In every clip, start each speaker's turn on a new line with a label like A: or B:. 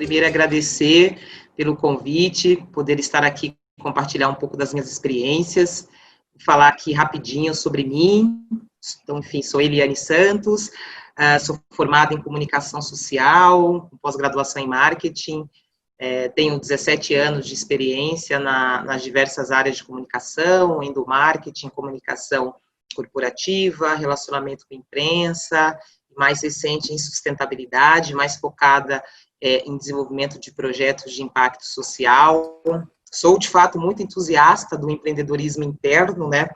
A: primeiro agradecer pelo convite, poder estar aqui, compartilhar um pouco das minhas experiências, falar aqui rapidinho sobre mim. Então, enfim, sou Eliane Santos, sou formada em comunicação social, pós-graduação em marketing, tenho 17 anos de experiência nas diversas áreas de comunicação, endomarketing, comunicação corporativa, relacionamento com a imprensa, mais recente em sustentabilidade, mais focada em desenvolvimento de projetos de impacto social. Sou, de fato, muito entusiasta do empreendedorismo interno, né?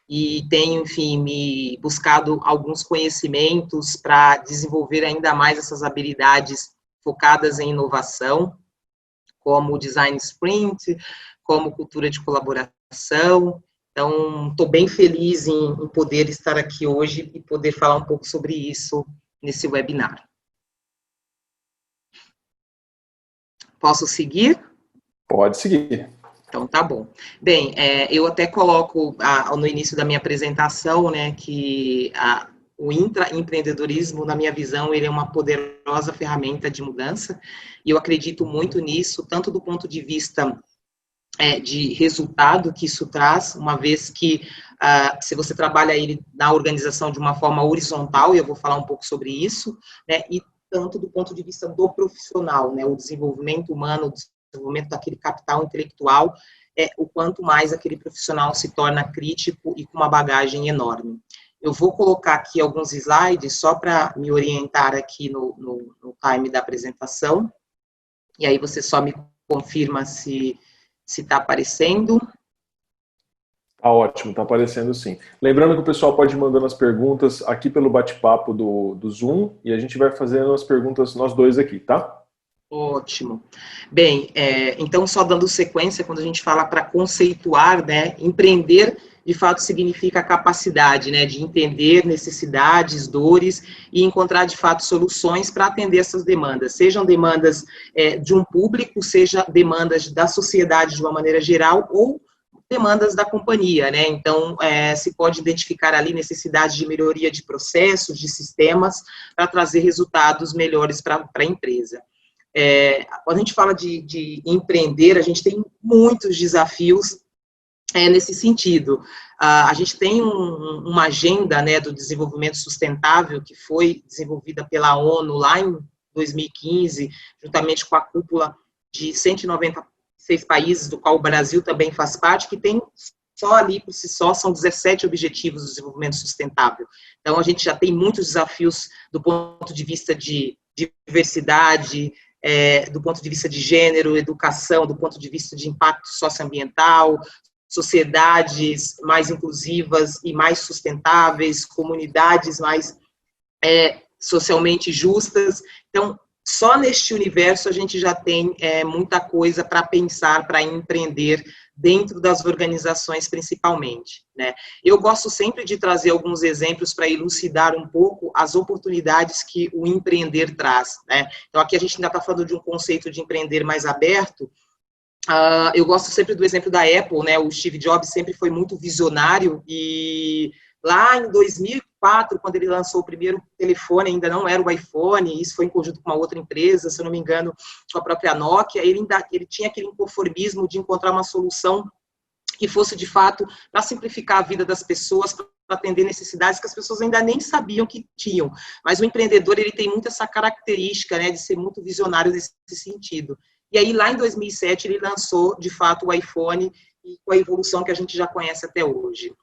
A: E tenho, enfim, me buscado alguns conhecimentos para desenvolver ainda mais essas habilidades focadas em inovação, como design sprint, como cultura de colaboração. Então, estou bem feliz em poder estar aqui hoje e poder falar um pouco sobre isso nesse webinar. Posso seguir?
B: Pode seguir.
A: Então, tá bom. Bem, eu até coloco no início da minha apresentação, né, que o intraempreendedorismo, na minha visão, ele é uma poderosa ferramenta de mudança, e eu acredito muito nisso, tanto do ponto de vista de resultado que isso traz, uma vez que, se você trabalha ele na organização de uma forma horizontal, e eu vou falar um pouco sobre isso, né, e tanto do ponto de vista do profissional, né, o desenvolvimento humano, o desenvolvimento daquele capital intelectual, o quanto mais aquele profissional se torna crítico e com uma bagagem enorme. Eu vou colocar aqui alguns slides só para me orientar aqui no time da apresentação, e aí você só me confirma se está aparecendo.
B: Tá ótimo, tá aparecendo sim. Lembrando que o pessoal pode ir mandando as perguntas aqui pelo bate-papo do Zoom, e a gente vai fazendo as perguntas nós dois aqui, tá?
A: Ótimo. Bem, então, só dando sequência, quando a gente fala para conceituar, né, empreender, de fato, significa a capacidade, né, de entender necessidades, dores e encontrar, de fato, soluções para atender essas demandas, sejam demandas de um público, seja demandas da sociedade de uma maneira geral, ou demandas da companhia, né, então, se pode identificar ali necessidade de melhoria de processos, de sistemas, para trazer resultados melhores para a empresa. Quando a gente fala de empreender, a gente tem muitos desafios nesse sentido. A gente tem uma agenda, né, do desenvolvimento sustentável que foi desenvolvida pela ONU lá em 2015, juntamente com a cúpula de 196 países, do qual o Brasil também faz parte, que tem só ali, por si só, são 17 objetivos do desenvolvimento sustentável. Então, a gente já tem muitos desafios do ponto de vista de diversidade, do ponto de vista de gênero, educação, do ponto de vista de impacto socioambiental, sociedades mais inclusivas e mais sustentáveis, comunidades mais socialmente justas. Então, só neste universo a gente já tem muita coisa para pensar, para empreender dentro das organizações principalmente, né? Eu gosto sempre de trazer alguns exemplos para elucidar um pouco as oportunidades que o empreender traz, né? Então, aqui a gente ainda está falando de um conceito de empreender mais aberto. Eu gosto sempre do exemplo da Apple, né? O Steve Jobs sempre foi muito visionário e lá em 2004, quando ele lançou o primeiro telefone, ainda não era o iPhone, isso foi em conjunto com uma outra empresa, se eu não me engano, com a própria Nokia, ele tinha aquele inconformismo de encontrar uma solução que fosse, de fato, para simplificar a vida das pessoas, para atender necessidades que as pessoas ainda nem sabiam que tinham. Mas o empreendedor, ele tem muito essa característica, né, de ser muito visionário nesse sentido. E aí, lá em 2007, ele lançou, de fato, o iPhone, e com a evolução que a gente já conhece até hoje.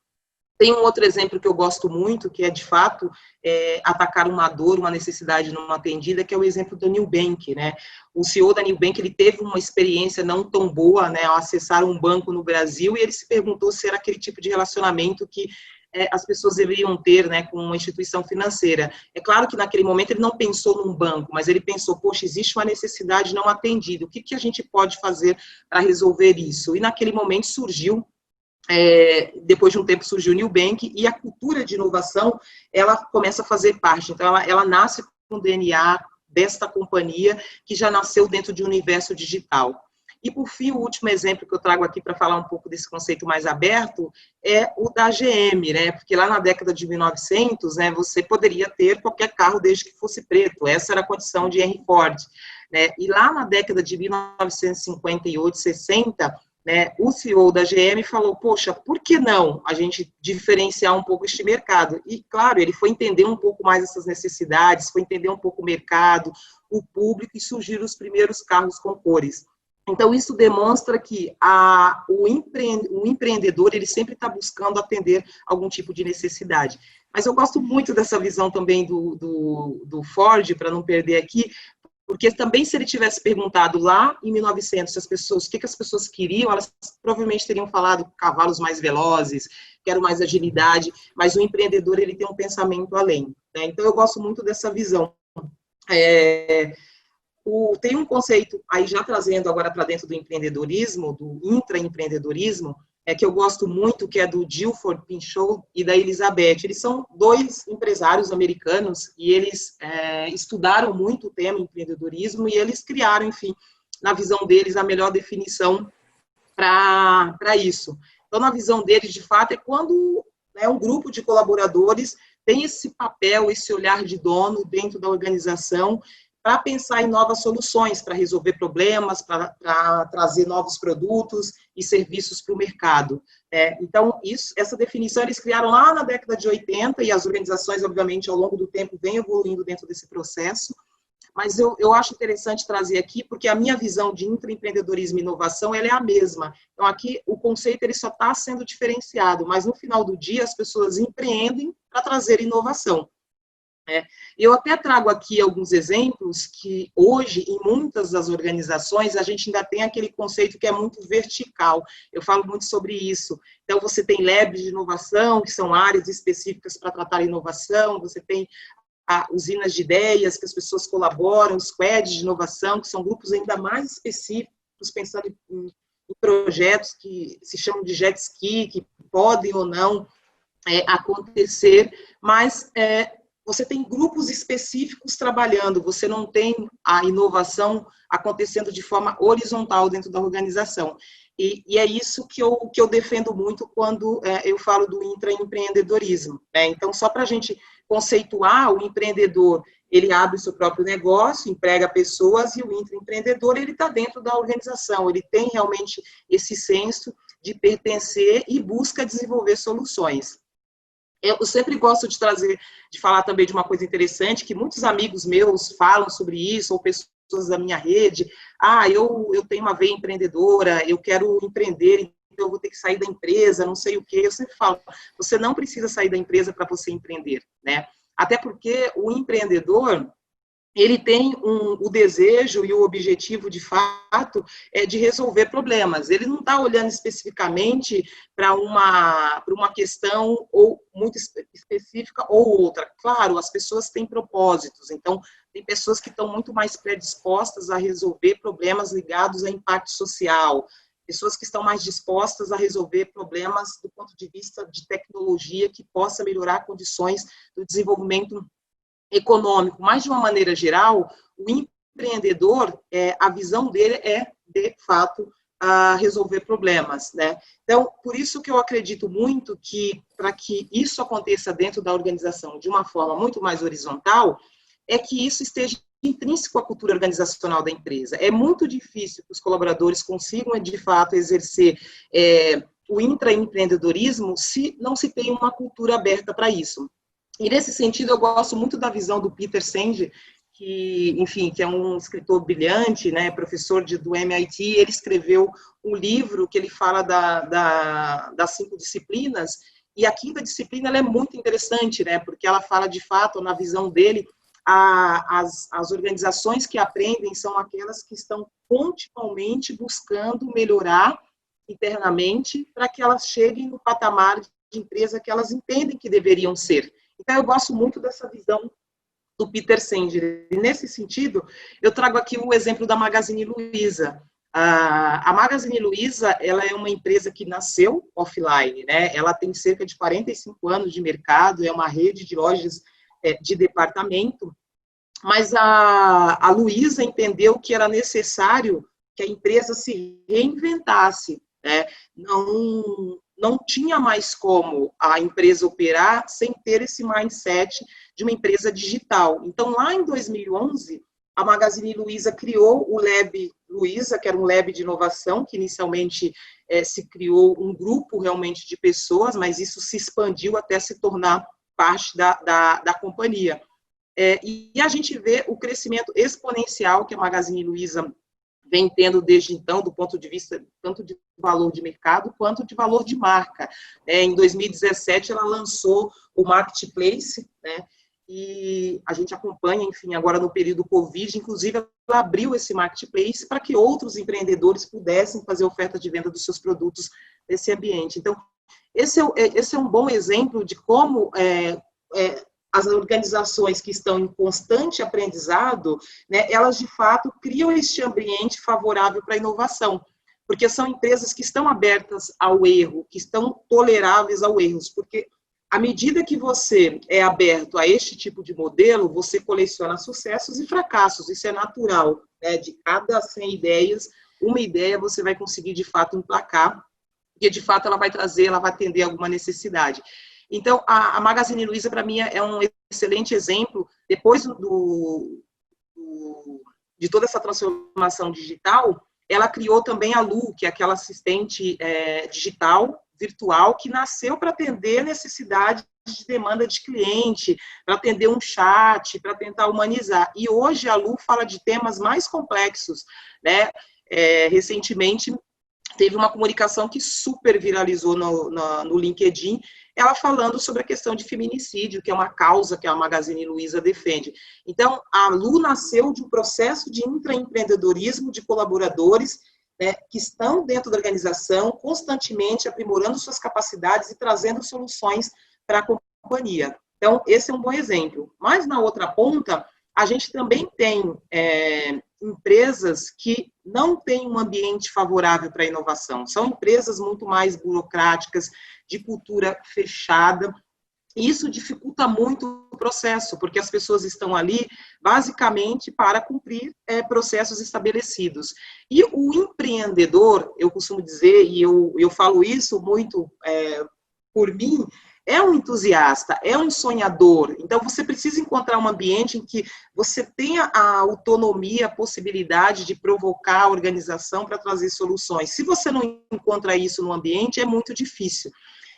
A: Tem um outro exemplo que eu gosto muito, que é, de fato, atacar uma dor, uma necessidade não atendida, que é o exemplo do Nubank, né? O CEO da Nubank, ele teve uma experiência não tão boa, né, ao acessar um banco no Brasil, e ele se perguntou se era aquele tipo de relacionamento que as pessoas deveriam ter, né, com uma instituição financeira. É claro que naquele momento ele não pensou num banco, mas ele pensou, poxa, existe uma necessidade não atendida, o que a gente pode fazer para resolver isso? E naquele momento surgiu, depois de um tempo surgiu o Nubank, e a cultura de inovação, ela começa a fazer parte, então ela nasce com o DNA desta companhia, que já nasceu dentro de um universo digital. E, por fim, o último exemplo que eu trago aqui para falar um pouco desse conceito mais aberto é o da GM, né? Porque lá na década de 1900, né, você poderia ter qualquer carro desde que fosse preto. Essa era a condição de Henry Ford. né? E lá na década de 1958, 60, né, o CEO da GM falou, poxa, por que não a gente diferenciar um pouco este mercado? E, claro, ele foi entender um pouco mais essas necessidades, foi entender um pouco o mercado, o público, e surgiram os primeiros carros com cores. Então, isso demonstra que o empreendedor, ele sempre está buscando atender algum tipo de necessidade. Mas eu gosto muito dessa visão também do Ford, para não perder aqui, porque também se ele tivesse perguntado lá em 1900 o que as pessoas queriam, elas provavelmente teriam falado cavalos mais velozes, quero mais agilidade, mas o empreendedor, ele tem um pensamento além, né? Então, eu gosto muito dessa visão. Tem um conceito, aí já trazendo agora para dentro do empreendedorismo, do intraempreendedorismo, que eu gosto muito, que é do Gilford Pinchot e da Elizabeth. Eles são dois empresários americanos e eles estudaram muito o tema empreendedorismo e eles criaram, enfim, na visão deles, a melhor definição para isso. Então, na visão deles, de fato, é quando um grupo de colaboradores tem esse papel, esse olhar de dono dentro da organização, para pensar em novas soluções, para resolver problemas, para trazer novos produtos e serviços para o mercado. Então, essa definição eles criaram lá na década de 80, e as organizações, obviamente, ao longo do tempo, vêm evoluindo dentro desse processo, mas eu acho interessante trazer aqui, porque a minha visão de intraempreendedorismo e inovação, ela é a mesma. Então, aqui, o conceito ele só está sendo diferenciado, mas no final do dia, as pessoas empreendem para trazer inovação. Eu até trago aqui alguns exemplos que hoje, em muitas das organizações, a gente ainda tem aquele conceito que é muito vertical. Eu falo muito sobre isso. Então, você tem labs de inovação, que são áreas específicas para tratar inovação, você tem usinas de ideias, que as pessoas colaboram, squads de inovação, que são grupos ainda mais específicos, pensando em projetos que se chamam de jet ski, que podem ou não acontecer, mas você tem grupos específicos trabalhando, você não tem a inovação acontecendo de forma horizontal dentro da organização. E é isso que eu defendo muito quando eu falo do intraempreendedorismo. Então, só para a gente conceituar, o empreendedor, ele abre o seu próprio negócio, emprega pessoas, e o intraempreendedor, ele está dentro da organização, ele tem realmente esse senso de pertencer e busca desenvolver soluções. Eu sempre gosto de falar também de uma coisa interessante, que muitos amigos meus falam sobre isso, ou pessoas da minha rede, eu tenho uma veia empreendedora, eu quero empreender, então eu vou ter que sair da empresa, não sei o quê. Eu sempre falo, você não precisa sair da empresa para você empreender, né? Até porque o empreendedor, ele tem o desejo e o objetivo, de fato, de resolver problemas. Ele não está olhando especificamente para uma questão ou muito específica ou outra. Claro, as pessoas têm propósitos, então, tem pessoas que estão muito mais predispostas a resolver problemas ligados a impacto social, pessoas que estão mais dispostas a resolver problemas do ponto de vista de tecnologia que possa melhorar condições do desenvolvimento econômico, mas de uma maneira geral, o empreendedor, a visão dele é, de fato, resolver problemas, né? Então, por isso que eu acredito muito que, para que isso aconteça dentro da organização de uma forma muito mais horizontal, é que isso esteja intrínseco à cultura organizacional da empresa. É muito difícil que os colaboradores consigam, de fato, exercer o intraempreendedorismo se não se tem uma cultura aberta para isso. E, nesse sentido, eu gosto muito da visão do Peter Senge, que, enfim, que é um escritor brilhante, né, professor do MIT. Ele escreveu um livro que ele fala das 5 disciplinas, e a 5ª disciplina ela é muito interessante, né, porque ela fala, de fato, na visão dele, as organizações que aprendem são aquelas que estão continuamente buscando melhorar internamente para que elas cheguem no patamar de empresa que elas entendem que deveriam ser. Então, eu gosto muito dessa visão do Peter Senge. E, nesse sentido, eu trago aqui o exemplo da Magazine Luiza. A Magazine Luiza, ela é uma empresa que nasceu offline, né? Ela tem cerca de 45 anos de mercado, é uma rede de lojas de departamento, mas a Luiza entendeu que era necessário que a empresa se reinventasse, né? Não tinha mais como a empresa operar sem ter esse mindset de uma empresa digital. Então, lá em 2011, a Magazine Luiza criou o Lab Luiza, que era um lab de inovação, que inicialmente se criou um grupo realmente de pessoas, mas isso se expandiu até se tornar parte da companhia. E a gente vê o crescimento exponencial que a Magazine Luiza vem tendo desde então, do ponto de vista tanto de valor de mercado quanto de valor de marca. Em 2017, ela lançou o Marketplace, né? E a gente acompanha, enfim, agora no período Covid, inclusive ela abriu esse Marketplace para que outros empreendedores pudessem fazer oferta de venda dos seus produtos nesse ambiente. Então, esse é um bom exemplo de como as organizações que estão em constante aprendizado, né, elas de fato criam este ambiente favorável para a inovação, porque são empresas que estão abertas ao erro, que estão toleráveis ao erros, porque à medida que você é aberto a este tipo de modelo, você coleciona sucessos e fracassos, isso é natural, né, de cada 100 ideias, uma ideia você vai conseguir de fato emplacar, porque de fato ela vai atender alguma necessidade. Então, a Magazine Luiza, para mim, é um excelente exemplo, depois de toda essa transformação digital, ela criou também a Lu, que é aquela assistente digital, virtual, que nasceu para atender necessidade de demanda de cliente, para atender um chat, para tentar humanizar. E hoje a Lu fala de temas mais complexos, né? Recentemente, teve uma comunicação que super viralizou no LinkedIn, ela falando sobre a questão de feminicídio, que é uma causa que a Magazine Luiza defende. Então, a Lu nasceu de um processo de intraempreendedorismo de colaboradores, né, que estão dentro da organização, constantemente aprimorando suas capacidades e trazendo soluções para a companhia. Então, esse é um bom exemplo. Mas, na outra ponta, a gente também tem empresas que não têm um ambiente favorável para a inovação. São empresas muito mais burocráticas, de cultura fechada, e isso dificulta muito o processo, porque as pessoas estão ali, basicamente, para cumprir processos estabelecidos. E o empreendedor, eu costumo dizer, e eu falo isso muito por mim, é um entusiasta, é um sonhador. Então, você precisa encontrar um ambiente em que você tenha a autonomia, a possibilidade de provocar a organização para trazer soluções. Se você não encontra isso no ambiente, é muito difícil.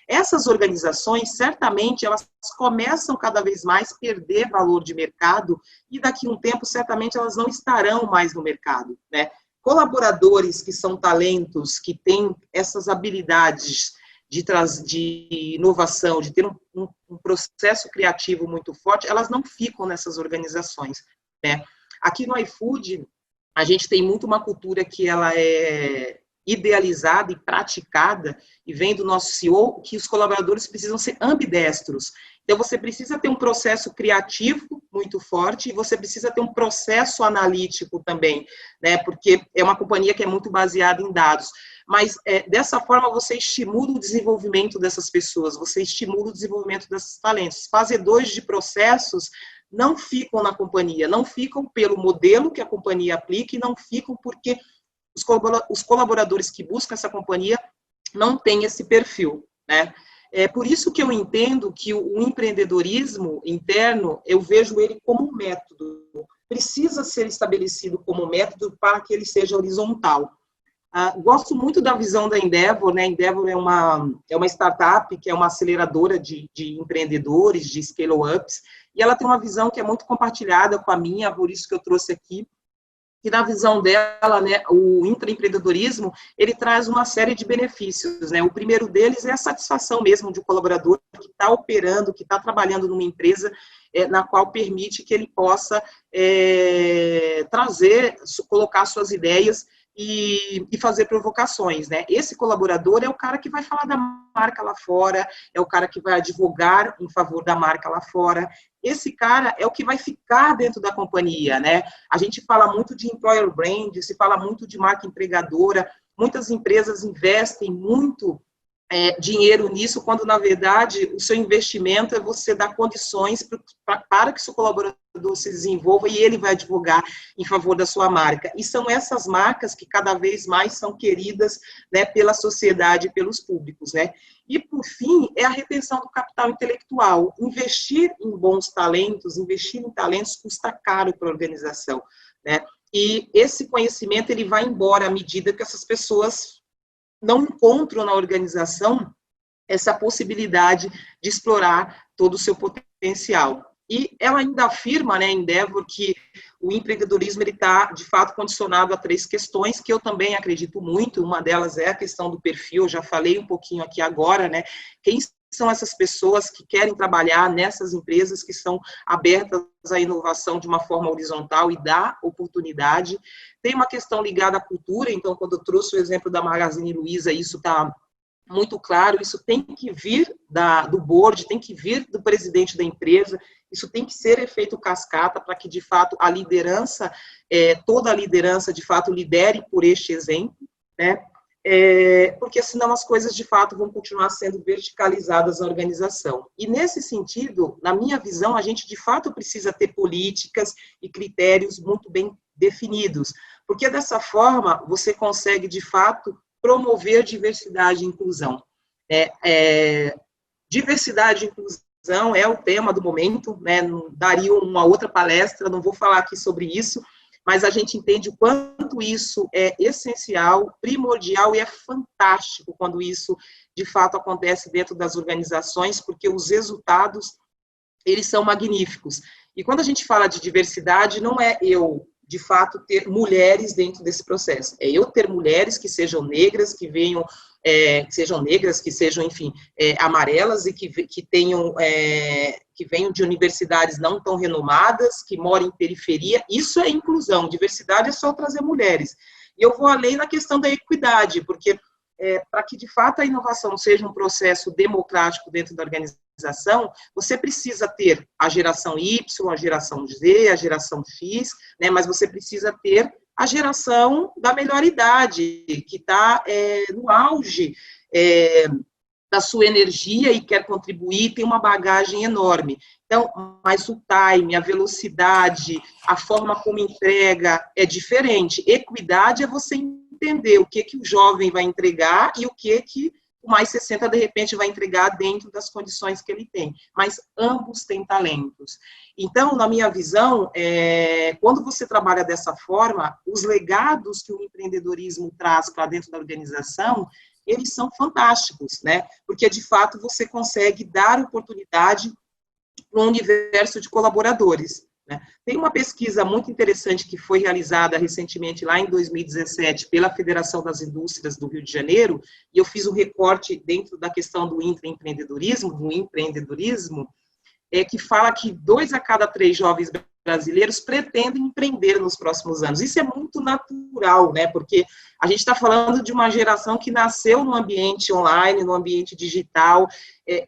A: Essas organizações, certamente, elas começam cada vez mais a perder valor de mercado e daqui a um tempo, certamente, elas não estarão mais no mercado, né? Colaboradores que são talentos, que têm essas habilidades de inovação, de ter um processo criativo muito forte, elas não ficam nessas organizações, né? Aqui no iFood, a gente tem muito uma cultura que ela é idealizada e praticada, e vem do nosso CEO, que os colaboradores precisam ser ambidestros. Então, você precisa ter um processo criativo muito forte, e você precisa ter um processo analítico também, né? Porque é uma companhia que é muito baseada em dados. Mas, dessa forma, você estimula o desenvolvimento dessas pessoas, você estimula o desenvolvimento desses talentos. Fazedores de processos não ficam na companhia, não ficam pelo modelo que a companhia aplica, e não ficam porque os colaboradores que buscam essa companhia não têm esse perfil, né? É por isso que eu entendo que o empreendedorismo interno, eu vejo ele como um método, precisa ser estabelecido como método para que ele seja horizontal. Gosto muito da visão da Endeavor, né? Endeavor é uma startup, que é uma aceleradora de empreendedores, de scale-ups, e ela tem uma visão que é muito compartilhada com a minha, por isso que eu trouxe aqui, que na visão dela, né, o intraempreendedorismo, ele traz uma série de benefícios, né? O primeiro deles é a satisfação mesmo de um colaborador que está operando, que está trabalhando numa empresa na qual permite que ele possa colocar suas ideias e fazer provocações, né? Esse colaborador é o cara que vai falar da marca lá fora, é o cara que vai advogar em favor da marca lá fora. Esse cara é o que vai ficar dentro da companhia, né? A gente fala muito de employer brand, se fala muito de marca empregadora, muitas empresas investem muito dinheiro nisso, quando, na verdade, o seu investimento é você dar condições para que seu colaborador se desenvolva e ele vai advogar em favor da sua marca. E são essas marcas que cada vez mais são queridas, né, pela sociedade e pelos públicos, né? E, por fim, é a retenção do capital intelectual. Investir em bons talentos, investir em talentos custa caro para a organização, né? E esse conhecimento ele vai embora à medida que essas pessoas não encontram na organização essa possibilidade de explorar todo o seu potencial. E ela ainda afirma, né, Endeavor, que o empreendedorismo está, de fato, condicionado a 3 questões, que eu também acredito muito. Uma delas é a questão do perfil, eu já falei um pouquinho aqui agora, né? Quem são essas pessoas que querem trabalhar nessas empresas que são abertas à inovação de uma forma horizontal e dá oportunidade. Tem uma questão ligada à cultura, então, quando eu trouxe o exemplo da Magazine Luiza, isso está muito claro, isso tem que vir do board, tem que vir do presidente da empresa, isso tem que ser efeito cascata para que, de fato, a liderança, toda a liderança, de fato, lidere por este exemplo, né? Porque senão as coisas, de fato, vão continuar sendo verticalizadas na organização. E, nesse sentido, na minha visão, a gente, de fato, precisa ter políticas e critérios muito bem definidos, porque, dessa forma, você consegue, de fato, promover diversidade e inclusão. Diversidade e inclusão é o tema do momento, né? Daria uma outra palestra, não vou falar aqui sobre isso, mas a gente entende o quanto isso é essencial, primordial e é fantástico quando isso, de fato, acontece dentro das organizações, porque os resultados, eles são magníficos. E quando a gente fala de diversidade, não é eu, de fato, ter mulheres dentro desse processo. É eu ter mulheres que sejam negras, que venham, que sejam, enfim, amarelas e que tenham, que venham de universidades não tão renomadas, que moram em periferia. Isso é inclusão. Diversidade é só trazer mulheres. E eu vou além na questão da equidade, porque para que, de fato, a inovação seja um processo democrático dentro da organização, você precisa ter a geração Y, a geração Z, a geração X, né, mas você precisa ter a geração da melhor idade, que está no auge da sua energia e quer contribuir, tem uma bagagem enorme. Então, mas o time, a velocidade, a forma como entrega é diferente. Equidade é você entender o que o jovem vai entregar e o que o mais 60, de repente, vai entregar dentro das condições que ele tem. Mas ambos têm talentos. Então, na minha visão, quando você trabalha dessa forma, os legados que o empreendedorismo traz para dentro da organização, eles são fantásticos, né? Porque, de fato, você consegue dar oportunidade para um universo de colaboradores. Né? Tem uma pesquisa muito interessante que foi realizada recentemente, lá em 2017, pela Federação das Indústrias do Rio de Janeiro, e eu fiz um recorte dentro da questão do empreendedorismo, que fala que 2 a cada 3 jovens brasileiros pretendem empreender nos próximos anos. Isso é muito natural, né? Porque a gente está falando de uma geração que nasceu no ambiente online, no ambiente digital,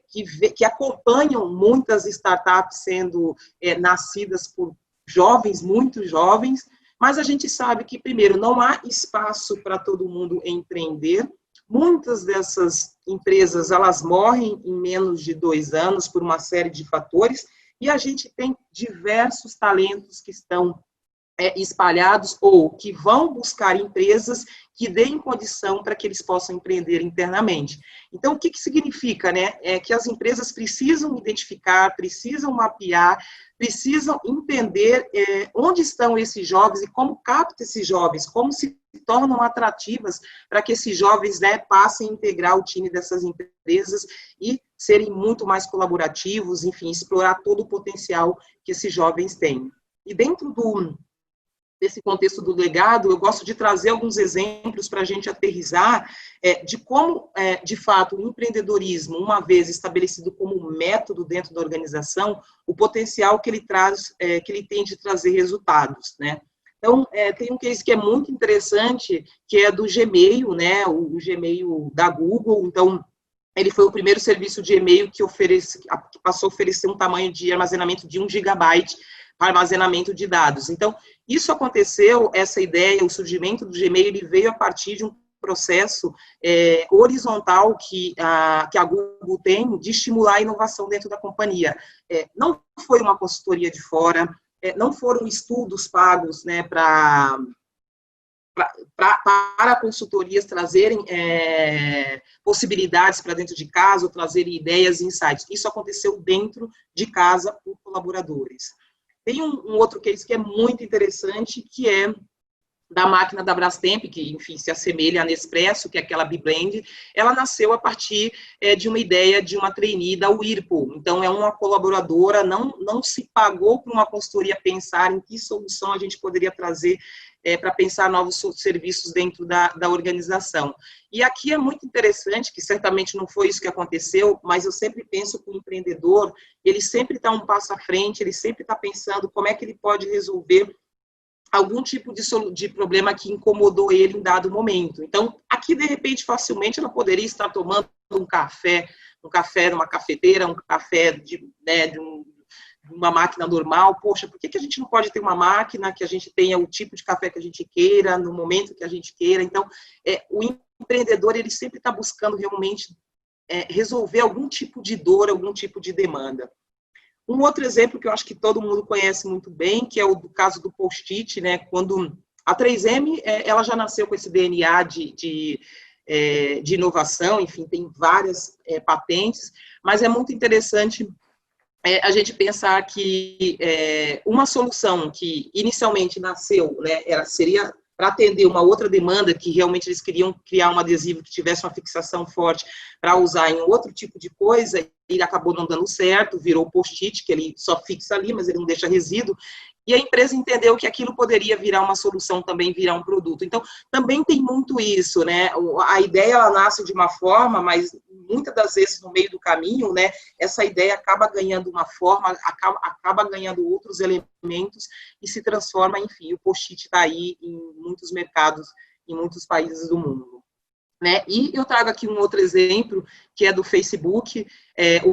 A: que acompanham muitas startups sendo nascidas por jovens, muito jovens, mas a gente sabe que, primeiro, não há espaço para todo mundo empreender. Muitas dessas empresas, elas morrem em menos de 2 anos por uma série de fatores, e a gente tem diversos talentos que estão espalhados ou que vão buscar empresas que deem condição para que eles possam empreender internamente. Então, o que significa, né? É que as empresas precisam identificar, precisam mapear, precisam entender onde estão esses jovens e como capta esses jovens, como se tornam atrativas para que esses jovens, né, passem a integrar o time dessas empresas e serem muito mais colaborativos, enfim, explorar todo o potencial que esses jovens têm. E dentro desse contexto do legado, eu gosto de trazer alguns exemplos para a gente aterrissar de como, de fato, o empreendedorismo, uma vez estabelecido como método dentro da organização, o potencial que ele traz, que ele tem de trazer resultados, né? Então, tem um case que é muito interessante, que é do Gmail, né? O Gmail da Google. Então, ele foi o primeiro serviço de e-mail que passou a oferecer um tamanho de armazenamento de 1 gigabyte para armazenamento de dados. Então, isso aconteceu, essa ideia, o surgimento do Gmail, ele veio a partir de um processo horizontal que a Google tem de estimular a inovação dentro da companhia. Não foi uma consultoria de fora, não foram estudos pagos, né, para consultorias trazerem possibilidades para dentro de casa, ou trazerem ideias e insights. Isso aconteceu dentro de casa por colaboradores. Tem um outro case que é muito interessante, que é da máquina da Brastemp, que, enfim, se assemelha à Nespresso, que é aquela B-Blend. Ela nasceu a partir de uma ideia de uma trainee da Whirlpool. Então, é uma colaboradora, não se pagou para uma consultoria pensar em que solução a gente poderia trazer para pensar novos serviços dentro da organização. E aqui é muito interessante, que certamente não foi isso que aconteceu, mas eu sempre penso que o empreendedor, ele sempre está um passo à frente, ele sempre está pensando como é que ele pode resolver algum tipo de problema que incomodou ele em dado momento. Então, aqui, de repente, facilmente, ela poderia estar tomando um café numa cafeteira, um café de uma máquina normal. Poxa, por que a gente não pode ter uma máquina que a gente tenha o tipo de café que a gente queira, no momento que a gente queira? Então, o empreendedor, ele sempre está buscando realmente resolver algum tipo de dor, algum tipo de demanda. Um outro exemplo que eu acho que todo mundo conhece muito bem, que é o do caso do Post-it, né? Quando a 3M, ela já nasceu com esse DNA de inovação, enfim, tem várias patentes, mas é muito interessante a gente pensar que uma solução que inicialmente nasceu, né, seria para atender uma outra demanda, que realmente eles queriam criar um adesivo que tivesse uma fixação forte para usar em outro tipo de coisa, e acabou não dando certo, virou post-it, que ele só fixa ali, mas ele não deixa resíduo, e a empresa entendeu que aquilo poderia virar uma solução, também virar um produto. Então, também tem muito isso, né? A ideia, ela nasce de uma forma, mas muitas das vezes, no meio do caminho, né, essa ideia acaba ganhando uma forma, acaba ganhando outros elementos e se transforma, enfim, o post-it está aí em muitos mercados, em muitos países do mundo. Né? E eu trago aqui um outro exemplo, que é do Facebook, o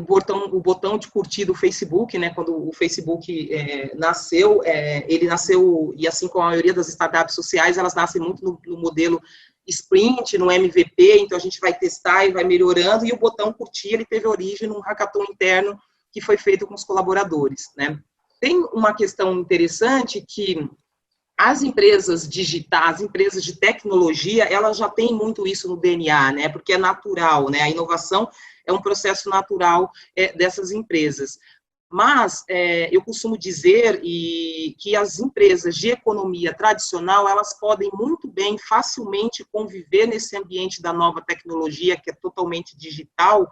A: botão de curtir do Facebook, né? Quando o Facebook nasceu, ele nasceu, e assim como a maioria das startups sociais, elas nascem muito no modelo sprint, no MVP, então a gente vai testar e vai melhorando, e o botão curtir, ele teve origem num hackathon interno que foi feito com os colaboradores, né? Tem uma questão interessante que as empresas digitais, as empresas de tecnologia, elas já têm muito isso no DNA, né? Porque é natural, né? A inovação é um processo natural dessas empresas. Mas eu costumo dizer que as empresas de economia tradicional, elas podem muito bem, facilmente conviver nesse ambiente da nova tecnologia, que é totalmente digital.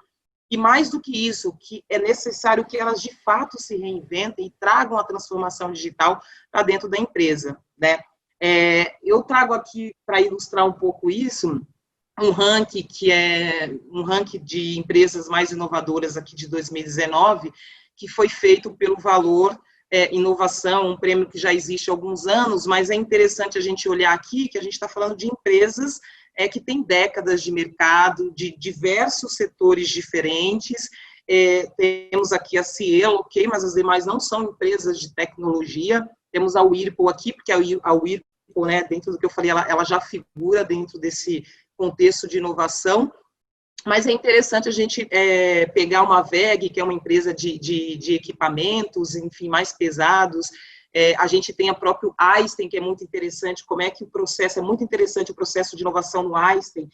A: E mais do que isso, que é necessário que elas de fato se reinventem e tragam a transformação digital para dentro da empresa, né? Eu trago aqui, para ilustrar um pouco isso, um ranking que é um ranking de empresas mais inovadoras aqui de 2019, que foi feito pelo Valor Inovação, um prêmio que já existe há alguns anos, mas é interessante a gente olhar aqui que a gente está falando de empresas que tem décadas de mercado, de diversos setores diferentes. Temos aqui a Cielo, ok, mas as demais não são empresas de tecnologia. Temos a Whirlpool aqui, porque a Whirlpool, né, dentro do que eu falei, ela já figura dentro desse contexto de inovação. Mas é interessante a gente pegar uma WEG, que é uma empresa de equipamentos, enfim, mais pesados. A gente tem a própria Einstein, que é muito interessante, como é que o processo, é muito interessante o processo de inovação no Einstein,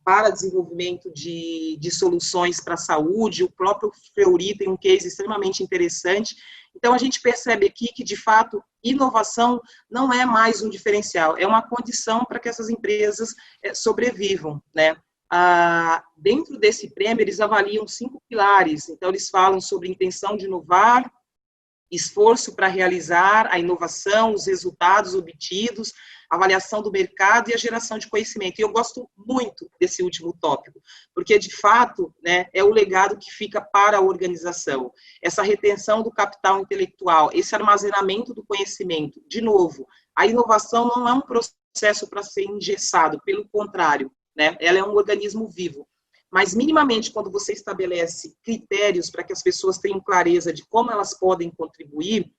A: para desenvolvimento de soluções para a saúde. O próprio Fleury tem um case extremamente interessante. Então, a gente percebe aqui que, de fato, inovação não é mais um diferencial, é uma condição para que essas empresas sobrevivam, né? Dentro desse prêmio, eles avaliam 5 pilares. Então, eles falam sobre intenção de inovar, esforço para realizar a inovação, os resultados obtidos, avaliação do mercado e a geração de conhecimento. E eu gosto muito desse último tópico, porque, de fato, né, é o legado que fica para a organização. Essa retenção do capital intelectual, esse armazenamento do conhecimento. De novo, a inovação não é um processo para ser engessado, pelo contrário, né, ela é um organismo vivo. Mas, minimamente, quando você estabelece critérios para que as pessoas tenham clareza de como elas podem contribuir,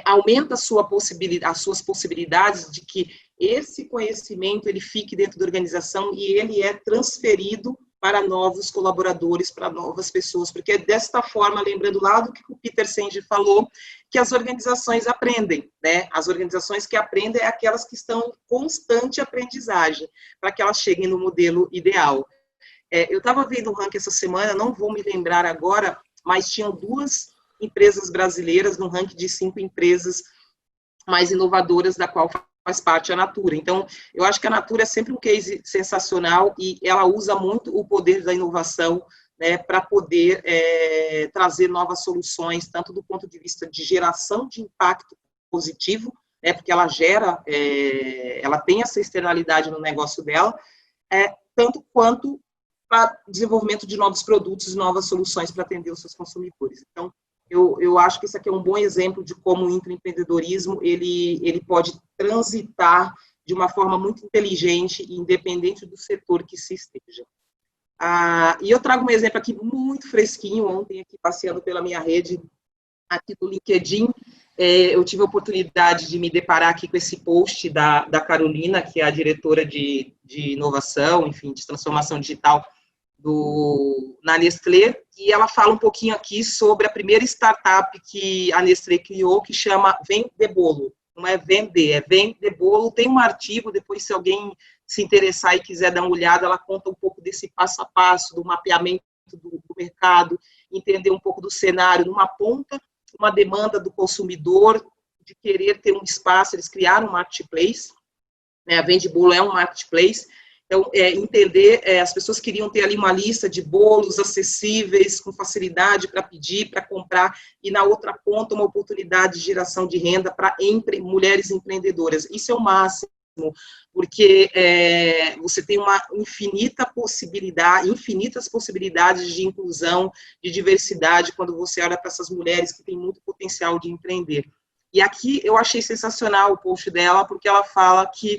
A: aumenta as suas possibilidades de que esse conhecimento ele fique dentro da organização e ele é transferido para novos colaboradores, para novas pessoas, porque é desta forma, lembrando lá do que o Peter Senge falou, que as organizações aprendem, né? As organizações que aprendem é aquelas que estão em constante aprendizagem, para que elas cheguem no modelo ideal. Eu estava vendo um ranking essa semana, não vou me lembrar agora, mas tinham 2 empresas brasileiras no ranking de 5 empresas mais inovadoras, da qual faz parte a Natura. Então, eu acho que a Natura é sempre um case sensacional e ela usa muito o poder da inovação, né, para poder trazer novas soluções, tanto do ponto de vista de geração de impacto positivo, né, porque ela gera, ela tem essa externalidade no negócio dela, tanto quanto para desenvolvimento de novos produtos, novas soluções para atender os seus consumidores. Então, eu acho que isso aqui é um bom exemplo de como o intraempreendedorismo ele pode transitar de uma forma muito inteligente, independente do setor que se esteja. E eu trago um exemplo aqui muito fresquinho, ontem aqui passeando pela minha rede, aqui do LinkedIn, eu tive a oportunidade de me deparar aqui com esse post da Carolina, que é a diretora de inovação, enfim, de transformação digital na Nestlé, e ela fala um pouquinho aqui sobre a primeira startup que a Nestlé criou, que chama Vende Bolo. Não é vender, é Vende Bolo. Tem um artigo, depois se alguém se interessar e quiser dar uma olhada, ela conta um pouco desse passo a passo, do mapeamento do mercado, entender um pouco do cenário. Numa ponta, uma demanda do consumidor de querer ter um espaço, eles criaram um marketplace, né? A Vende Bolo é um marketplace. Então, entender, as pessoas queriam ter ali uma lista de bolos acessíveis, com facilidade para pedir, para comprar, e na outra ponta uma oportunidade de geração de renda para mulheres empreendedoras. Isso é o máximo, porque você tem uma infinitas possibilidades de inclusão, de diversidade, quando você olha para essas mulheres que têm muito potencial de empreender. E aqui eu achei sensacional o post dela, porque ela fala que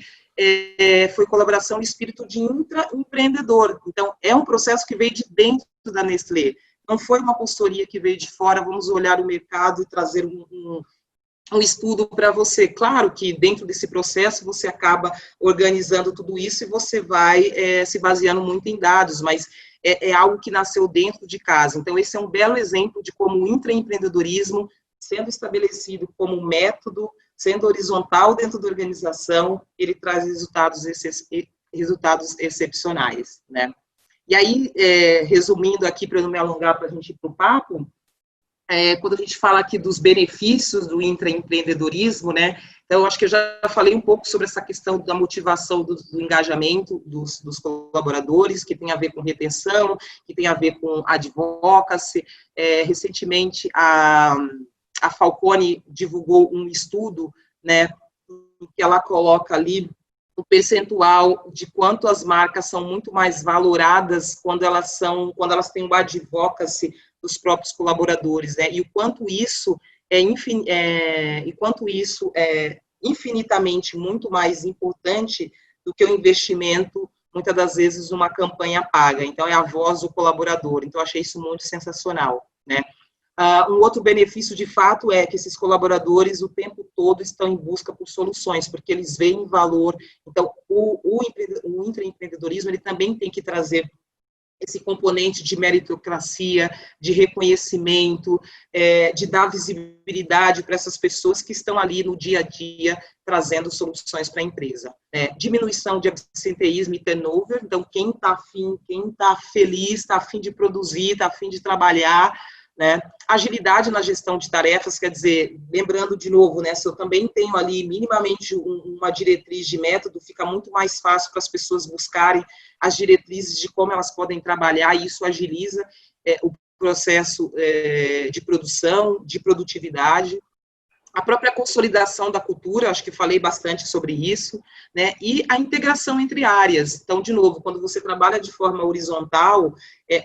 A: foi colaboração e espírito de intraempreendedor. Então, é um processo que veio de dentro da Nestlé. Não foi uma consultoria que veio de fora, vamos olhar o mercado e trazer um estudo para você. Claro que dentro desse processo você acaba organizando tudo isso e você vai se baseando muito em dados, mas é algo que nasceu dentro de casa. Então, esse é um belo exemplo de como o intraempreendedorismo, sendo estabelecido como método, sendo horizontal dentro da organização, ele traz resultados excepcionais, né? E aí, resumindo aqui, para não me alongar, para a gente ir para o papo, quando a gente fala aqui dos benefícios do intraempreendedorismo, né? Então, acho que eu já falei um pouco sobre essa questão da motivação, do engajamento dos colaboradores, que tem a ver com retenção, que tem a ver com advocacy. Recentemente, a Falcone divulgou um estudo, né, em que ela coloca ali o percentual de quanto as marcas são muito mais valoradas quando elas têm um advocacy dos próprios colaboradores, né, e o quanto isso é infinitamente muito mais importante do que o investimento, muitas das vezes, numa campanha paga. Então, é a voz do colaborador. Então, eu achei isso muito sensacional, né. Um outro benefício, de fato, é que esses colaboradores o tempo todo estão em busca por soluções, porque eles veem valor. Então, o intraempreendedorismo, ele também tem que trazer esse componente de meritocracia, de reconhecimento, de dar visibilidade para essas pessoas que estão ali no dia a dia, trazendo soluções para a empresa. Diminuição de absenteísmo e turnover, então quem está afim, quem está feliz, está afim de produzir, está afim de trabalhar, né? Agilidade na gestão de tarefas, quer dizer, lembrando de novo, né, se eu também tenho ali minimamente uma diretriz de método, fica muito mais fácil para as pessoas buscarem as diretrizes de como elas podem trabalhar, e isso agiliza o processo de produção, de produtividade. A própria consolidação da cultura, acho que falei bastante sobre isso, né, e a integração entre áreas. Então, de novo, quando você trabalha de forma horizontal,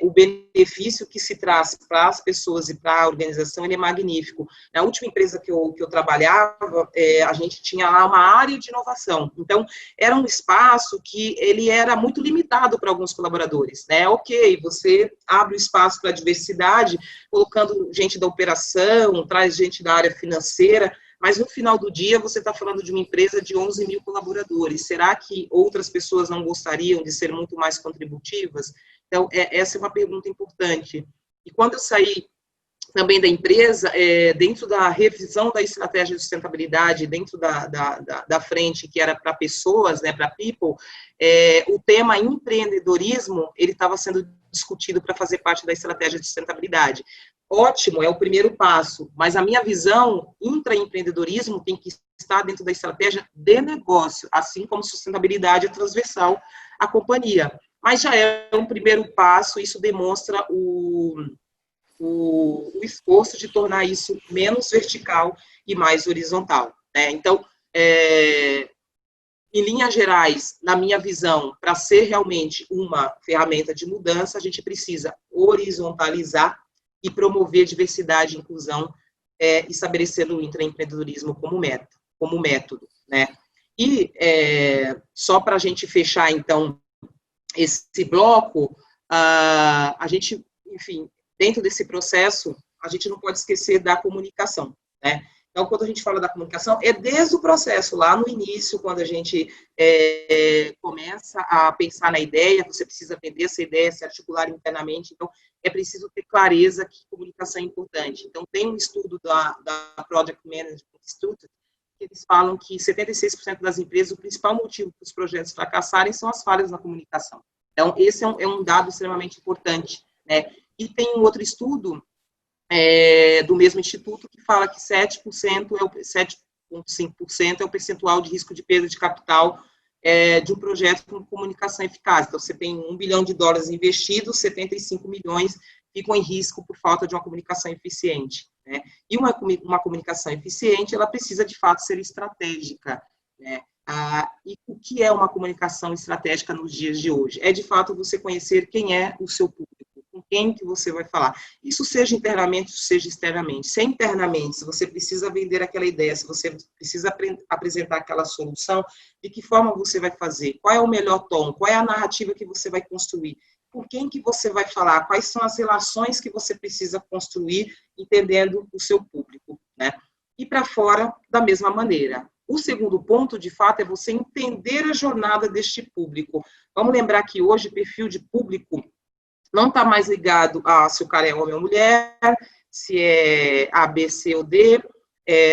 A: o benefício que se traz para as pessoas e para a organização, ele é magnífico. Na última empresa que eu trabalhava, a gente tinha lá uma área de inovação. Então, era um espaço que ele era muito limitado para alguns colaboradores, né? Ok, você abre o espaço para a diversidade, colocando gente da operação, traz gente da área financeira, mas no final do dia você está falando de uma empresa de 11 mil colaboradores. Será que outras pessoas não gostariam de ser muito mais contributivas? Então, essa é uma pergunta importante. E quando eu saí também da empresa, dentro da revisão da estratégia de sustentabilidade, dentro da frente que era para pessoas, né, para people, o tema empreendedorismo, ele estava sendo discutido para fazer parte da estratégia de sustentabilidade. Ótimo, é o primeiro passo, mas a minha visão, intraempreendedorismo tem que estar dentro da estratégia de negócio, assim como sustentabilidade é transversal à companhia. Mas já é um primeiro passo, isso demonstra o esforço de tornar isso menos vertical e mais horizontal, né? Então, em linhas gerais, na minha visão, para ser realmente uma ferramenta de mudança, a gente precisa horizontalizar e promover diversidade e inclusão, estabelecendo o intraempreendedorismo como método, né? E só para a gente fechar, então, esse bloco, a gente, enfim, dentro desse processo, a gente não pode esquecer da comunicação, né? Então, quando a gente fala da comunicação, é desde o processo, lá no início, quando a gente começa a pensar na ideia, você precisa vender essa ideia, se articular internamente, então, é preciso ter clareza que comunicação é importante. Então, tem um estudo da Project Management Institute, que eles falam que 76% das empresas, o principal motivo para os projetos fracassarem são as falhas na comunicação. Então, esse é um dado extremamente importante, né? E tem um outro estudo do mesmo instituto que fala que 7,5% é o percentual de risco de perda de capital de um projeto com comunicação eficaz. Então, você tem $1 bilhão investidos, 75 milhões ficam em risco por falta de uma comunicação eficiente, né? E uma comunicação eficiente, ela precisa, de fato, ser estratégica, né? E o que é uma comunicação estratégica nos dias de hoje? É, de fato, você conhecer quem é o seu público, com quem que você vai falar. Isso seja internamente, seja externamente. Se é internamente, se você precisa vender aquela ideia, se você precisa apresentar aquela solução, de que forma você vai fazer? Qual é o melhor tom? Qual é a narrativa que você vai construir? Com quem que você vai falar? Quais são as relações que você precisa construir, entendendo o seu público, né? E para fora, da mesma maneira. O segundo ponto, de fato, é você entender a jornada deste público. Vamos lembrar que hoje o perfil de público não está mais ligado a se o cara é homem ou mulher, se é A, B, C ou D,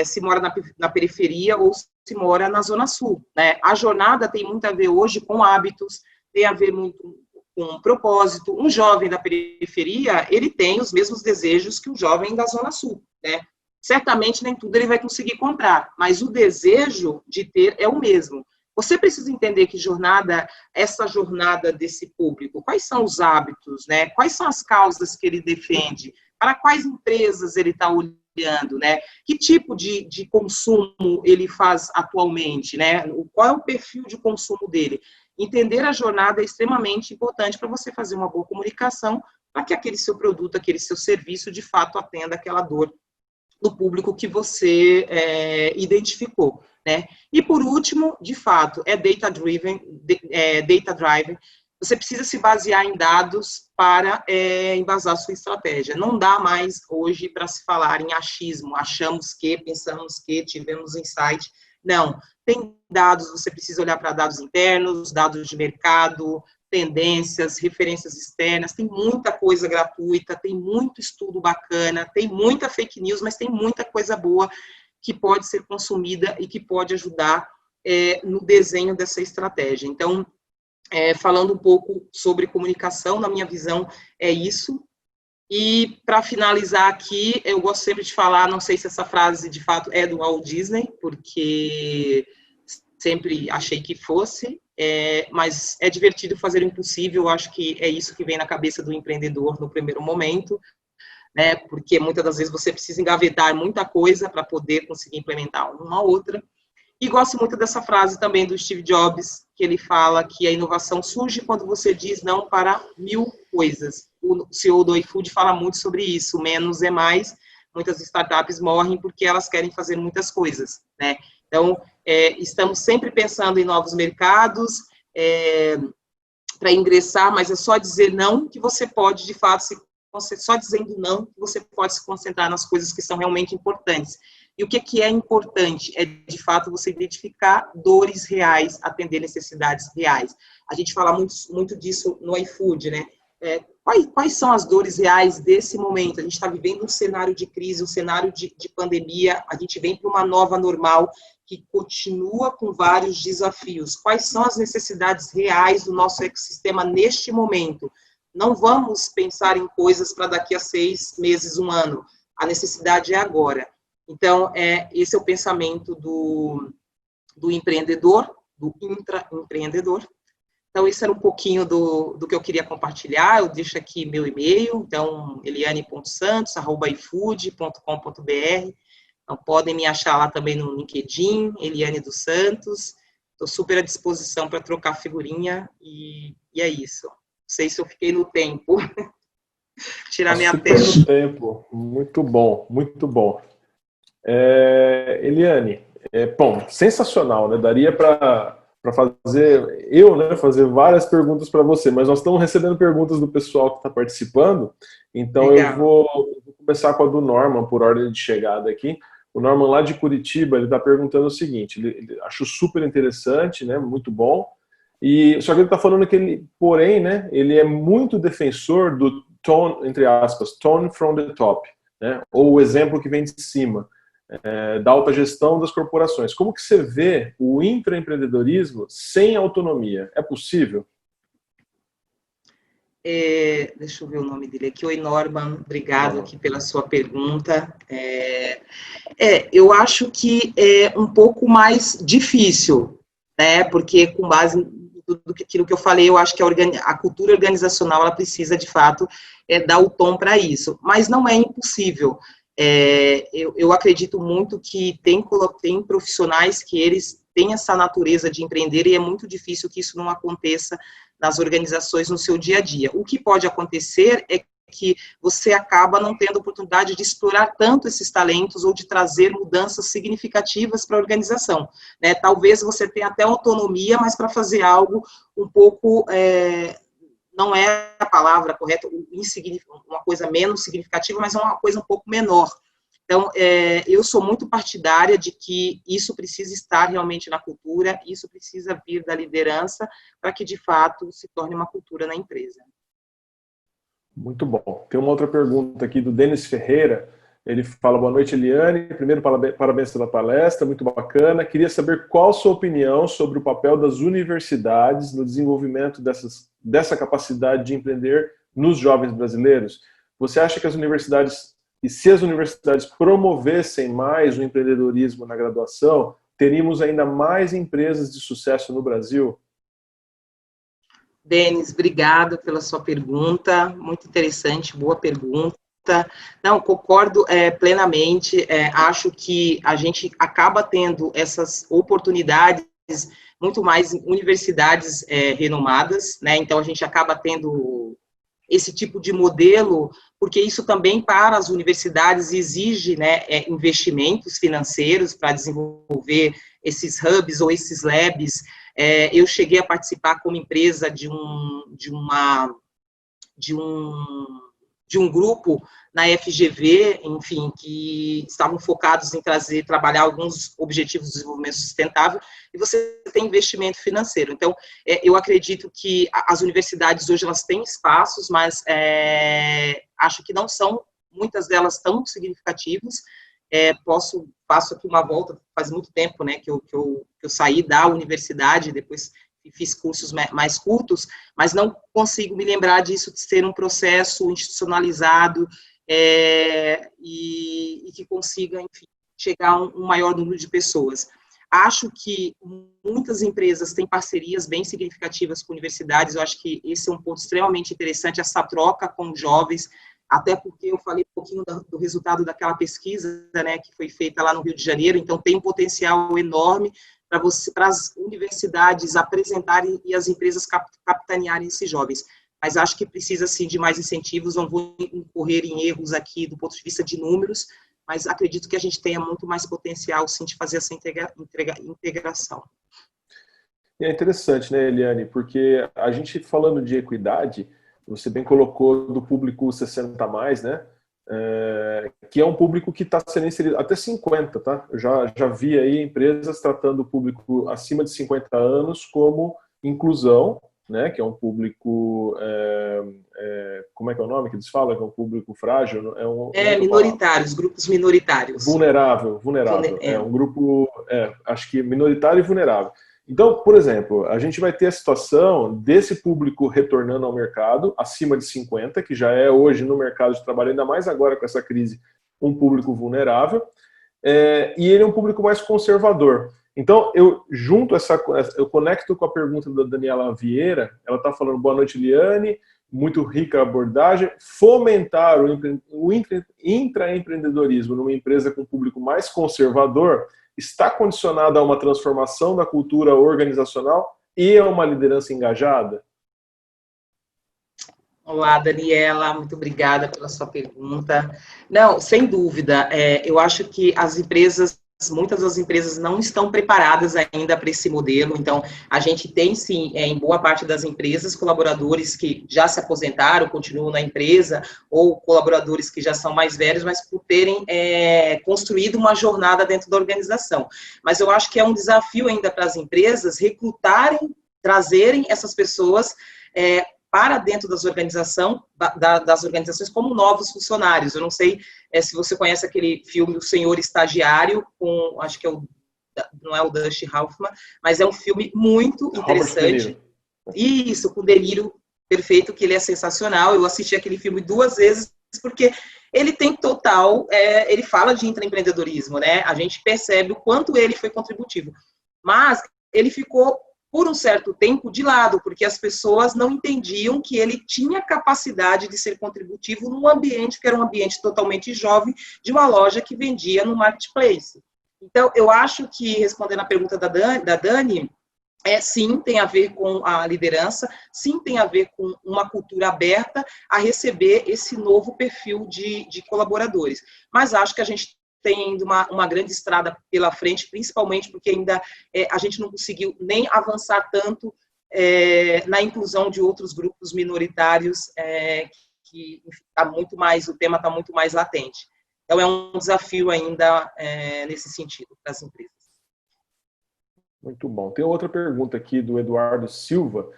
A: se mora na periferia ou se mora na Zona Sul, né? A jornada tem muito a ver hoje com hábitos, tem a ver muito com propósito. Um jovem da periferia, ele tem os mesmos desejos que um jovem da Zona Sul, né? Certamente nem tudo ele vai conseguir comprar, mas o desejo de ter é o mesmo. Você precisa entender que essa jornada desse público, quais são os hábitos, né? Quais são as causas que ele defende, para quais empresas ele está olhando, né? Que tipo de consumo ele faz atualmente, né? Qual é o perfil de consumo dele? Entender a jornada é extremamente importante para você fazer uma boa comunicação, para que aquele seu produto, aquele seu serviço, de fato, atenda aquela dor do público que você identificou, né? E por último, de fato, é data-driven, você precisa se basear em dados para embasar a sua estratégia. Não dá mais hoje para se falar em achismo, achamos que, pensamos que, tivemos insight. Não, tem dados, você precisa olhar para dados internos, dados de mercado, tendências, referências externas, tem muita coisa gratuita, tem muito estudo bacana, tem muita fake news, mas tem muita coisa boa que pode ser consumida e que pode ajudar no desenho dessa estratégia. Então, falando um pouco sobre comunicação, na minha visão, é isso. E, para finalizar aqui, eu gosto sempre de falar, não sei se essa frase, de fato, é do Walt Disney, porque sempre achei que fosse, mas é divertido fazer o impossível, eu acho que é isso que vem na cabeça do empreendedor no primeiro momento, né, porque muitas das vezes você precisa engavetar muita coisa para poder conseguir implementar uma outra. E gosto muito dessa frase também do Steve Jobs, que ele fala que a inovação surge quando você diz não para 1000 coisas. O CEO do iFood fala muito sobre isso, menos é mais. Muitas startups morrem porque elas querem fazer muitas coisas, né? Então, estamos sempre pensando em novos mercados para ingressar, mas é só dizer não que você pode, de fato, só dizendo não que você pode se concentrar nas coisas que são realmente importantes. E o que é importante? É, de fato, você identificar dores reais, atender necessidades reais. A gente fala muito disso no iFood, né? Quais são as dores reais desse momento? A gente está vivendo um cenário de crise, um cenário de pandemia, a gente vem para uma nova normal que continua com vários desafios. Quais são as necessidades reais do nosso ecossistema neste momento? Não vamos pensar em coisas para daqui a 6 meses, um ano. A necessidade é agora. Então, esse é o pensamento do empreendedor, do intraempreendedor. Então, esse era um pouquinho do que eu queria compartilhar. Eu deixo aqui meu e-mail, então, eliane.santos@ifood.com.br. Então, podem me achar lá também no LinkedIn, Eliane dos Santos. Estou super à disposição para trocar figurinha e é isso. Não sei se eu fiquei no tempo. Tirar minha
B: super
A: tela.
B: no tempo. Muito bom, muito bom. Eliane, bom, sensacional, né? Daria para fazer várias perguntas para você, mas nós estamos recebendo perguntas do pessoal que está participando, então
A: Legal.
B: eu vou começar com a do Norman, por ordem de chegada aqui. O Norman, lá de Curitiba, ele está perguntando o seguinte, ele achou super interessante, né? Muito bom, só que ele está falando que ele, porém, né? Ele é muito defensor do tone, entre aspas, tone from the top, né? Ou o exemplo que vem de cima. Da autogestão das corporações. Como que você vê o intraempreendedorismo sem autonomia? É possível?
A: Deixa eu ver o nome dele aqui. Oi, Norman, obrigado aqui pela sua pergunta. Eu acho que é um pouco mais difícil, né? Porque com base em tudo aquilo que eu falei, eu acho que a cultura organizacional ela precisa, de fato, dar o tom para isso. Mas não é impossível. Eu acredito muito que tem profissionais que eles têm essa natureza de empreender e é muito difícil que isso não aconteça nas organizações no seu dia a dia. O que pode acontecer é que você acaba não tendo oportunidade de explorar tanto esses talentos ou de trazer mudanças significativas para a organização, né? Talvez você tenha até autonomia, mas para fazer algo um pouco... não é a palavra correta, uma coisa menos significativa, mas é uma coisa um pouco menor. Então, eu sou muito partidária de que isso precisa estar realmente na cultura, isso precisa vir da liderança, para que, de fato, se torne uma cultura na empresa.
B: Muito bom. Tem uma outra pergunta aqui do Denis Ferreira. Ele fala, boa noite, Eliane. Primeiro, parabéns pela palestra, muito bacana. Queria saber qual a sua opinião sobre o papel das universidades no desenvolvimento dessa capacidade de empreender nos jovens brasileiros. Você acha que as universidades, e se as universidades promovessem mais o empreendedorismo na graduação, teríamos ainda mais empresas de sucesso no Brasil?
A: Denis, obrigada pela sua pergunta, muito interessante, boa pergunta. Não, concordo plenamente, acho que a gente acaba tendo essas oportunidades muito mais em universidades renomadas, né? Então a gente acaba tendo esse tipo de modelo, porque isso também para as universidades exige, né, investimentos financeiros para desenvolver esses hubs ou esses labs. Eu cheguei a participar como empresa de um grupo na FGV, enfim, que estavam focados em trabalhar alguns objetivos de desenvolvimento sustentável, e você tem investimento financeiro. Então, eu acredito que as universidades hoje, elas têm espaços, mas acho que não são, muitas delas, tão significativas. Faço aqui uma volta, faz muito tempo, né, que eu saí da universidade, depois fiz cursos mais curtos, mas não consigo me lembrar disso de ser um processo institucionalizado e que consiga, enfim, chegar a um maior número de pessoas. Acho que muitas empresas têm parcerias bem significativas com universidades, eu acho que esse é um ponto extremamente interessante, essa troca com jovens, até porque eu falei um pouquinho do resultado daquela pesquisa, né, que foi feita lá no Rio de Janeiro, então tem um potencial enorme para as universidades apresentarem e as empresas capitanearem esses jovens. Mas acho que precisa, sim, de mais incentivos, não vou incorrer em erros aqui do ponto de vista de números, mas acredito que a gente tenha muito mais potencial, sim, de fazer essa integração.
B: E é interessante, né, Eliane, porque a gente falando de equidade, você bem colocou do público 60+, né? que é um público que está sendo inserido até 50, tá? Eu já vi aí empresas tratando o público acima de 50 anos como inclusão, né? Que é um público, como é que é o nome que eles falam? Que é um público frágil, é uma outra palavra.
A: Minoritários, grupos minoritários.
B: Vulnerável. É um grupo, acho que minoritário e vulnerável. Então, por exemplo, a gente vai ter a situação desse público retornando ao mercado, acima de 50, que já é hoje no mercado de trabalho, ainda mais agora com essa crise, um público vulnerável, e ele é um público mais conservador. Então, eu conecto com a pergunta da Daniela Vieira, ela está falando, boa noite, Eliane, muito rica a abordagem, fomentar o intraempreendedorismo numa empresa com um público mais conservador está condicionado a uma transformação da cultura organizacional e a uma liderança engajada?
A: Olá, Daniela, muito obrigada pela sua pergunta. Não, sem dúvida, eu acho que muitas das empresas não estão preparadas ainda para esse modelo, então a gente tem sim, em boa parte das empresas, colaboradores que já se aposentaram, continuam na empresa, ou colaboradores que já são mais velhos, mas por terem construído uma jornada dentro da organização. Mas eu acho que é um desafio ainda para as empresas recrutarem, trazerem essas pessoas para dentro das organizações como novos funcionários. Eu não sei se você conhece aquele filme O Senhor Estagiário, acho que não é o Dustin Hoffman, mas é um filme muito interessante. Isso, com De Niro, perfeito, que ele é sensacional. Eu assisti aquele filme 2 vezes, porque ele tem ele fala de intraempreendedorismo, né? A gente percebe o quanto ele foi contributivo. Mas ele ficou por um certo tempo de lado, porque as pessoas não entendiam que ele tinha capacidade de ser contributivo num ambiente que era um ambiente totalmente jovem, de uma loja que vendia no marketplace. Então, eu acho que, respondendo a pergunta da Dani, sim, tem a ver com a liderança, sim, tem a ver com uma cultura aberta a receber esse novo perfil de colaboradores. Mas acho que a gente tem ainda uma grande estrada pela frente, principalmente porque ainda a gente não conseguiu nem avançar tanto na inclusão de outros grupos minoritários, que o tema está muito mais latente. Então, é um desafio ainda nesse sentido para as empresas.
B: Muito bom. Tem outra pergunta aqui do Eduardo Silva.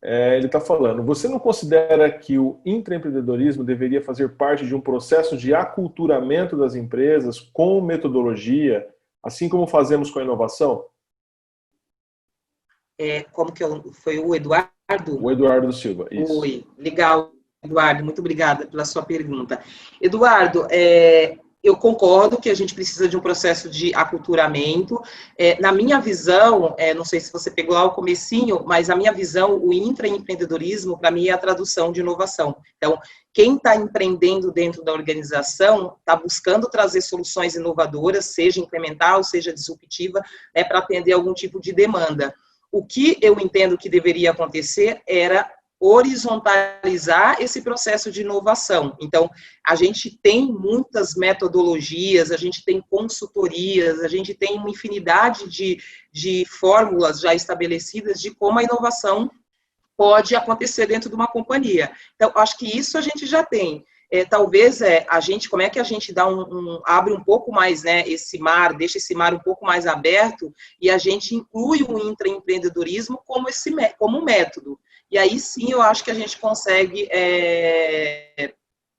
B: Ele está falando, você não considera que o intraempreendedorismo deveria fazer parte de um processo de aculturamento das empresas com metodologia, assim como fazemos com a inovação?
A: Como que foi o Eduardo?
B: O Eduardo Silva, isso.
A: Oi, legal, Eduardo, muito obrigada pela sua pergunta. Eduardo, eu concordo que a gente precisa de um processo de aculturamento. Na minha visão, não sei se você pegou lá o comecinho, mas a minha visão, o intraempreendedorismo, para mim, é a tradução de inovação. Então, quem está empreendendo dentro da organização está buscando trazer soluções inovadoras, seja incremental, seja disruptiva, para atender algum tipo de demanda. O que eu entendo que deveria acontecer era horizontalizar esse processo de inovação. Então, a gente tem muitas metodologias, a gente tem consultorias, a gente tem uma infinidade de fórmulas já estabelecidas de como a inovação pode acontecer dentro de uma companhia. Então, acho que isso a gente já tem. Talvez como é que a gente abre um pouco mais, né, deixa esse mar um pouco mais aberto e a gente inclui o intraempreendedorismo como método. E aí sim eu acho que a gente consegue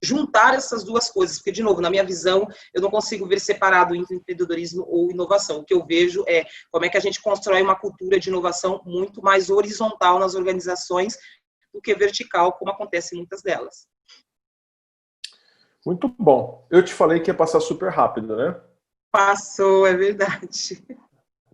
A: juntar essas duas coisas, porque, de novo, na minha visão, eu não consigo ver separado entre empreendedorismo ou inovação. O que eu vejo é como é que a gente constrói uma cultura de inovação muito mais horizontal nas organizações do que vertical, como acontece em muitas delas.
B: Muito bom. Eu te falei que ia passar super rápido, né?
A: Passou, é verdade.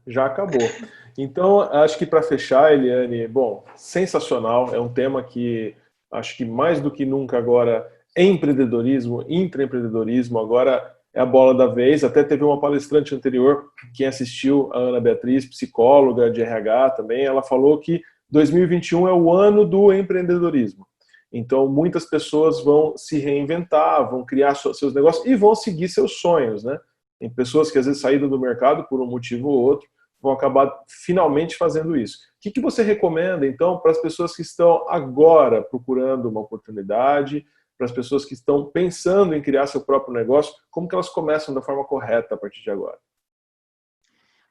B: Já acabou. Então, acho que para fechar, Eliane, bom, sensacional, é um tema que acho que mais do que nunca agora, empreendedorismo, intraempreendedorismo, agora é a bola da vez. Até teve uma palestrante anterior, quem assistiu, a Ana Beatriz, psicóloga de RH também, ela falou que 2021 é o ano do empreendedorismo. Então, muitas pessoas vão se reinventar, vão criar seus negócios e vão seguir seus sonhos, né? Tem pessoas que às vezes saíram do mercado por um motivo ou outro, vão acabar finalmente fazendo isso. O que você recomenda, então, para as pessoas que estão agora procurando uma oportunidade, para as pessoas que estão pensando em criar seu próprio negócio, como que elas começam da forma correta a partir de agora?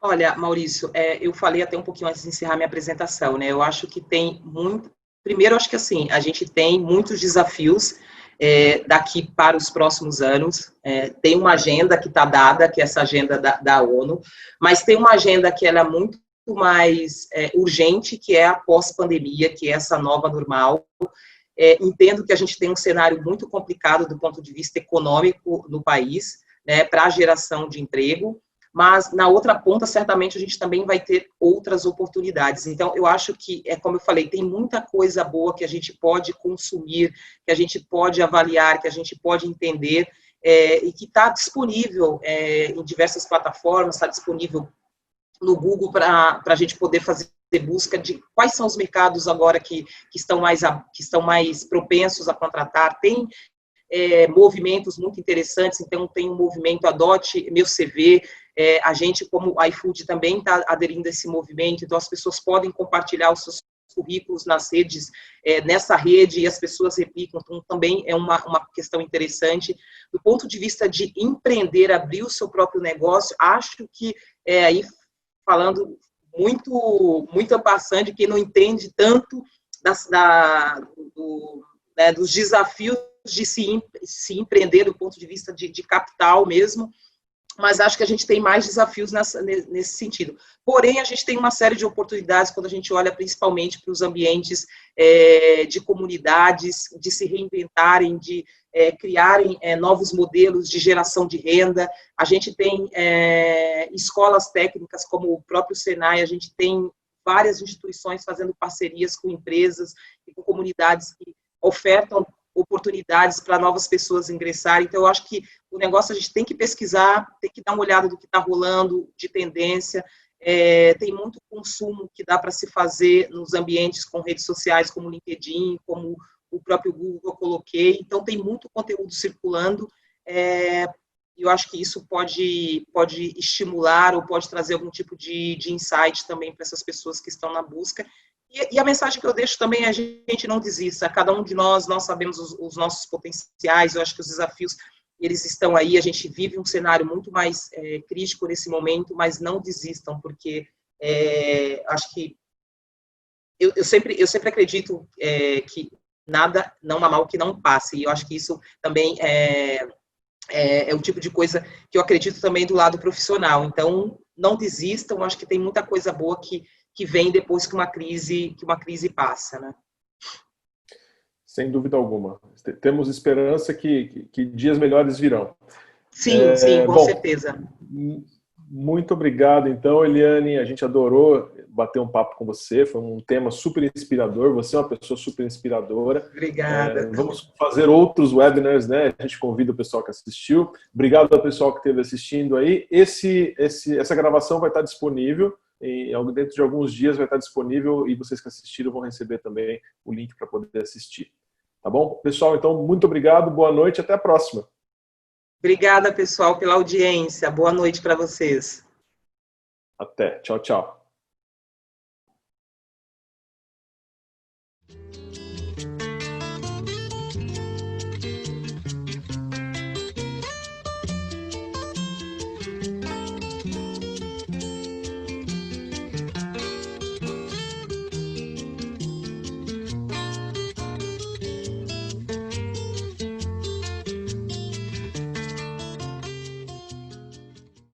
A: Olha, Maurício, eu falei até um pouquinho antes de encerrar minha apresentação, né? Eu acho que tem muito. Primeiro, eu acho que assim, a gente tem muitos desafios daqui para os próximos anos. Tem uma agenda que está dada, que é essa agenda da ONU, mas tem uma agenda que ela é muito mais urgente, que é a pós-pandemia, que é essa nova normal. Entendo que a gente tem um cenário muito complicado do ponto de vista econômico no país, né, para a geração de emprego, mas na outra ponta, certamente, a gente também vai ter outras oportunidades. Então, eu acho que, como eu falei, tem muita coisa boa que a gente pode consumir, que a gente pode avaliar, que a gente pode entender, e que está disponível em diversas plataformas, está disponível no Google para a gente poder fazer busca de quais são os mercados agora que estão mais propensos a contratar. Tem movimentos muito interessantes, então tem um movimento Adote Meu CV, a gente como iFood também está aderindo a esse movimento, então as pessoas podem compartilhar os seus currículos nas redes, nessa rede, e as pessoas replicam, então também é uma questão interessante. Do ponto de vista de empreender, abrir o seu próprio negócio, acho que aí falando muito ampassante, quem não entende tanto dos desafios de se empreender do ponto de vista de capital mesmo, mas acho que a gente tem mais desafios nesse sentido. Porém, a gente tem uma série de oportunidades quando a gente olha principalmente para os ambientes de comunidades, de se reinventarem, de criarem novos modelos de geração de renda. A gente tem escolas técnicas como o próprio Senai, a gente tem várias instituições fazendo parcerias com empresas e com comunidades que ofertam oportunidades para novas pessoas ingressarem. Então, eu acho que o negócio a gente tem que pesquisar, tem que dar uma olhada do que está rolando de tendência. Tem muito consumo que dá para se fazer nos ambientes com redes sociais como o LinkedIn, como o próprio Google eu coloquei. Então, tem muito conteúdo circulando. Eu acho que isso pode estimular ou pode trazer algum tipo de insight também para essas pessoas que estão na busca. E a mensagem que eu deixo também é: a gente não desista, cada um de nós sabemos os nossos potenciais. Eu acho que os desafios, eles estão aí, a gente vive um cenário muito mais crítico nesse momento, mas não desistam, porque acho que eu sempre acredito que nada, não há mal que não passe, e eu acho que isso também é o tipo de coisa que eu acredito também do lado profissional. Então, não desistam, acho que tem muita coisa boa que vem depois que uma crise passa, né?
B: Sem dúvida alguma. Temos esperança que dias melhores virão.
A: Sim, sim, com certeza.
B: Muito obrigado, então, Eliane. A gente adorou bater um papo com você. Foi um tema super inspirador. Você é uma pessoa super inspiradora.
A: Obrigada.
B: Vamos fazer outros webinars, né? A gente convida o pessoal que assistiu. Obrigado ao pessoal que esteve assistindo aí. Essa gravação vai estar disponível. Dentro de alguns dias vai estar disponível, e vocês que assistiram vão receber também o link para poder assistir. Tá bom? Pessoal, então, muito obrigado, boa noite, até a próxima.
A: Obrigada, pessoal, pela audiência. Boa noite para vocês.
B: Até. Tchau, tchau.